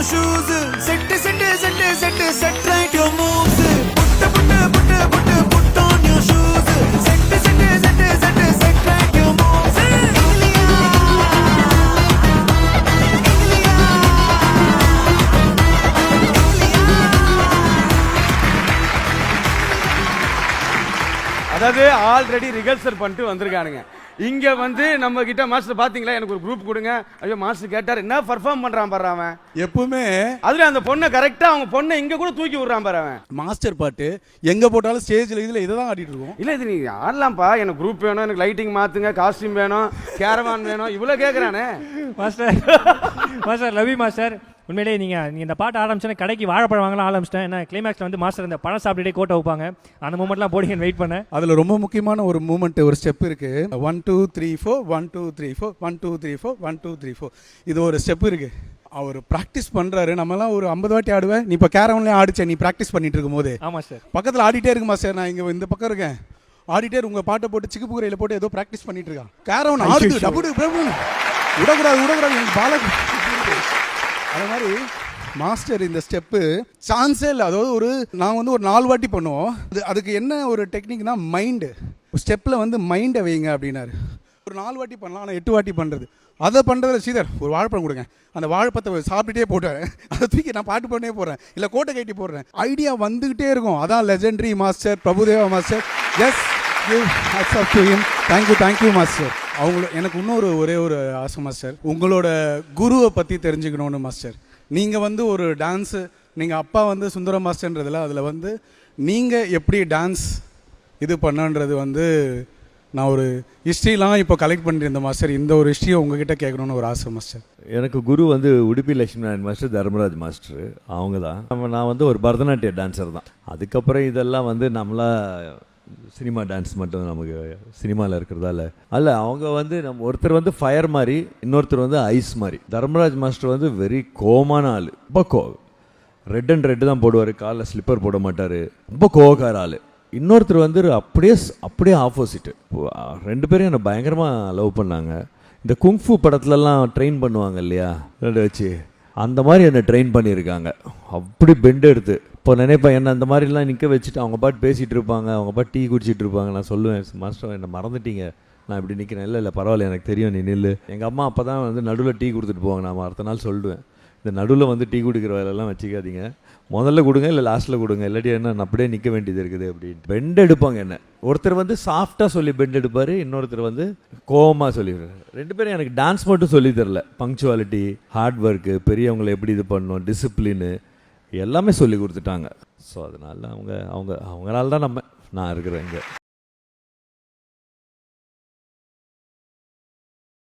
shoes. Set right your moves. Put on your shoes. Set right your moves. அதாவது already rehearsal பண்ணிட்டு வந்திருக்கானுங்க. இங்க வந்து நம்ம கிட்ட மாஸ்டர் பாத்தீங்களா, எனக்கு ஒரு குரூப் கொடுங்க. ஐயோ மாஸ்டர் கேட்டார், என்ன பர்ஃபார்ம் பண்றான் பாரு அவன். எப்பவுமே அதுல அந்த பொண்ணை கரெக்டா அவங்க பொண்ணை இங்க கூட தூக்கி விடுறான் பாரு அவன். மாஸ்டர் பாட்டு எங்க போட்டாலும் ஸ்டேஜ்ல இதுல இததான் ஆடிட்டு இருக்கோம். இல்ல இது நீ ஆடலாம்ப்பா, எனக்கு குரூப் வேணும், எனக்கு லைட்டிங் மாத்துங்க, காஸ்டியூம் வேணும், கேரவான் வேணும், இவ்வளவு கேக்குறானே மாஸ்டர். மாஸ்டர் லவி மாஸ்டர், உண்மையிலேயே நீங்கள் இந்த பாட்டு ஆரம்பிச்சோன்னா கடைக்கு வாழைப்பழம் வாங்கலாம் ஆரம்பிச்சிட்டேன். ஏன்னா கிளைமேக்ஸில் வந்து மாஸ்டர் இந்த பழம் சாப்பிட்டுட்டே கோட்டை வைப்பாங்க, அந்த மூமெண்ட்லாம் போடிங்கன்னு வெயிட் பண்ணேன். அதில் ரொம்ப முக்கியமான ஒரு மூமெண்ட், ஒரு ஸ்டெப் இருக்கு. 1 2 3 4 1 2 3 4 1 2 3 4 1 2 3 4 இது ஒரு ஸ்டெப் இருக்கு. அவர் ப்ராக்டிஸ் பண்றாரு. நம்மலாம் ஒரு 50 வாட்டி ஆடுவேன். நீ இப்போ கேரவன்லேயே ஆடிச்சேன், நீ ப்ராக்டிஸ் பண்ணிட்டு இருக்கும் போது. ஆமாம் சார். பக்கத்தில் ஆடிட்டே இருக்குமா சார், நான் இங்கே இந்த பக்கம் இருக்கேன், ஆடிட்டே உங்க பாட்டை போட்டு சிக்கு புகரையில் போட்டு ஏதோ ப்ராக்டிஸ் பண்ணிட்டு இருக்கான். கேரவன் ஆடுது, டபுள் விடக்கூடாது எனக்கு பாலக். அது மாதிரி மாஸ்டர் இந்த ஸ்டெப்பு சான்ஸே இல்லை. அதாவது நான் வந்து ஒரு 4 வாட்டி பண்ணுவோம். அதுக்கு என்ன ஒரு டெக்னிக்னா மைண்டு, ஸ்டெப்பில் வந்து மைண்டை வைங்க அப்படின்னாரு. ஒரு 4 வாட்டி பண்ணலாம், ஆனால் 8 வாட்டி பண்ணுறது. அதை பண்ணுறதுல ஸ்ரீதர் ஒரு வாழைப்பழம் கொடுங்க, அந்த வாழைப்பழத்தை சாப்பிட்டுட்டே போட்டேன், அதை தூக்கி நான் பாட்டு பண்ணே போடுறேன், இல்லை கோட்டை கட்டி போடுறேன். ஐடியா வந்துக்கிட்டே இருக்கும். அதான் legendary master Prabhudeva master. Yes thank you master. எனக்கு இன்னொரு ஒரே ஒரு ஆசை மாஸ்டர், உங்களோட குருவை பற்றி தெரிஞ்சுக்கணும்னு மாஸ்டர். நீங்கள் வந்து ஒரு டான்ஸு, நீங்கள் அப்பா வந்து சுந்தரம் மாஸ்டர்ன்றதில் அதில் வந்து நீங்கள் எப்படி டான்ஸ் இது பண்ணன்றது வந்து நான் ஒரு ஹிஸ்ட்ரிலாம் இப்போ கலெக்ட் பண்ணியிருந்தேன் மாஸ்டர். இந்த ஒரு ஹிஸ்ட்ரியை உங்ககிட்ட கேட்கணுன்னு ஒரு ஆசை மாஸ்டர். எனக்கு குரு வந்து உடுப்பி லட்சுமி நாராயண் மாஸ்டர், தர்மராஜ் மாஸ்டர், அவங்க தான். நான் வந்து ஒரு பரதநாட்டிய டான்ஸர் தான். அதுக்கப்புறம் இதெல்லாம் வந்து நம்மளா சினிமா டான்ஸ் மட்டும் நமக்கு சினிமாவில் இருக்கிறதால அல்ல. அவங்க வந்து ஒருத்தர் வந்து ஃபயர் மாதிரி, இன்னொருத்தர் வந்து ஐஸ் மாதிரி. தர்மராஜ் மாஸ்டர் வந்து வெரி கோமான ஆள், ரொம்ப ரெட் அண்ட் ரெட்டு தான் போடுவார், காலில் ஸ்லிப்பர் போட மாட்டார், ரொம்ப கோவக்கார ஆள். இன்னொருத்தர் வந்து அப்படியே ஆப்போசிட்டு. 2 பேரும் என்னை பயங்கரமாக லவ் பண்ணாங்க. இந்த குங்ஃபு படத்துலலாம் ட்ரெயின் பண்ணுவாங்க இல்லையா வச்சு, அந்த மாதிரி என்னை ட்ரெயின் பண்ணியிருக்காங்க. அப்படி பெண்டு எடுத்து இப்போ நினைப்பேன், என்ன அந்த மாதிரிலாம் நிற்க வச்சுட்டு அவங்க பாட்டு பேசிகிட்டு இருப்பாங்க, அவங்க பாட்டு டீ குடிச்சிட்டு இருப்பாங்க. நான் சொல்லுவேன், மாஸ்டர் என்னை மறந்துட்டீங்க, நான் இப்படி நிற்கிறேன். இல்லை பரவாயில்ல, எனக்கு தெரியும், நீ நில்லு. எங்கள் அம்மா அப்போ தான் வந்து நடுவில் டீ கொடுத்துட்டு போவாங்க. நான் அடுத்த நாள் சொல்லுவேன், இந்த நடுவில் வந்து டீ குடிக்கிற வேலையெல்லாம் வச்சுக்காதீங்க, முதல்ல கொடுங்க இல்லை லாஸ்ட்டில் கொடுங்க, இல்லாட்டி என்ன அப்படியே நிற்க வேண்டியது இருக்குது அப்படின்ட்டு பெண்ட் எடுப்பாங்க. என்ன ஒருத்தர் வந்து சாஃப்டாக சொல்லி பெண்ட் எடுப்பார், இன்னொருத்தர் வந்து கோவமாக சொல்லிடுறாரு. 2 பேரும் எனக்கு டான்ஸ் மட்டும் சொல்லி தரல, பங்க்சுவாலிட்டி, ஹார்ட் ஒர்க்கு, பெரியவங்களை எப்படி இது பண்ணணும், டிசிப்ளின்னு எல்லாமே சொல்லி கொடுத்துட்டாங்க. ஸோ அதனால அவங்களால தான் நான் இருக்கிறேன் இங்கே.